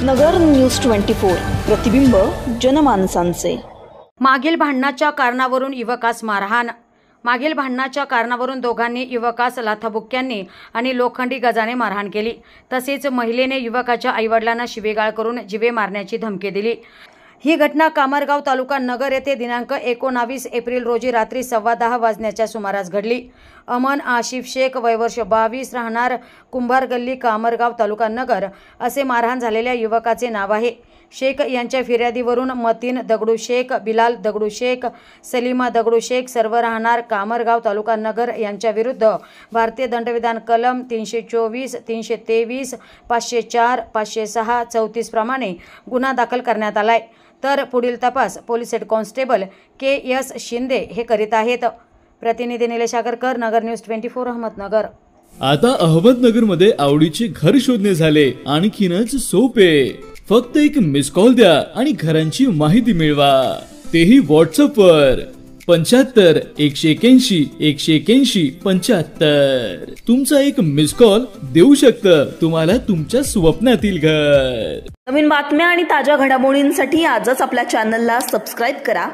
नगर news 24 प्रतिबिंब जनमानसांचे। मागील भांडणाच्या कारणावरून युवकास मारहाण। मागील भांडणाच्या कारणावरून दोघांनी युवकास लाथाबुक्क्यांनी आणि लोखंडी गजाने मारहाण केली। तसेच महिलेने युवकाच्या आईवडिलांना शिवेगाळ करून जीवे मारण्याची धमकी दिली। ही घटना कामरगाव तालुका नगर येथे दिनांक 19 एप्रिल रोजी रात्री 10:15 वाजण्याच्या सुमारास घडली। अमन आशिफ शेख वय वर्ष 22 राहणार कुंभार गल्ली कामरगाव तालुका नगर असे मारहाण झालेल्या युवकाचे नाव आहे। शेख यांच्या फिर्यादीवरून मतीन दगडू शेख, बिलाल दगडू शेख, सलीमा दगडू शेख सर्व राहणार कामरगाव तालुका नगर यांच्या विरुद्ध भारतीय दंडविधान कलम 324, 323, 504, 506, 34 प्रमाणे गुन्हा दाखल करण्यात आलाय। तर पुढील तपास police head constable KS. Shinde हे करीत आहेत। प्रतिनिधी निलेश आगरकर, नगर न्यूज 24 अहमदनगर। आता अहमदनगर मध्ये आवडीचे घर शोधणे झाले आणखीनच सोपे। फक्त एक मिस कॉल द्या आणि घरांची माहिती मिळवा, तेही व्हॉट्सअप वर 75 181 181 75। तुमचा एक मिस कॉल देऊ शकतं तुम्हाला तुमच्या स्वप्नातील घर। नवीन बातम्या आणि ताज्या घडामोडींसाठी आजच आपल्या चॅनलला सबस्क्राइब करा।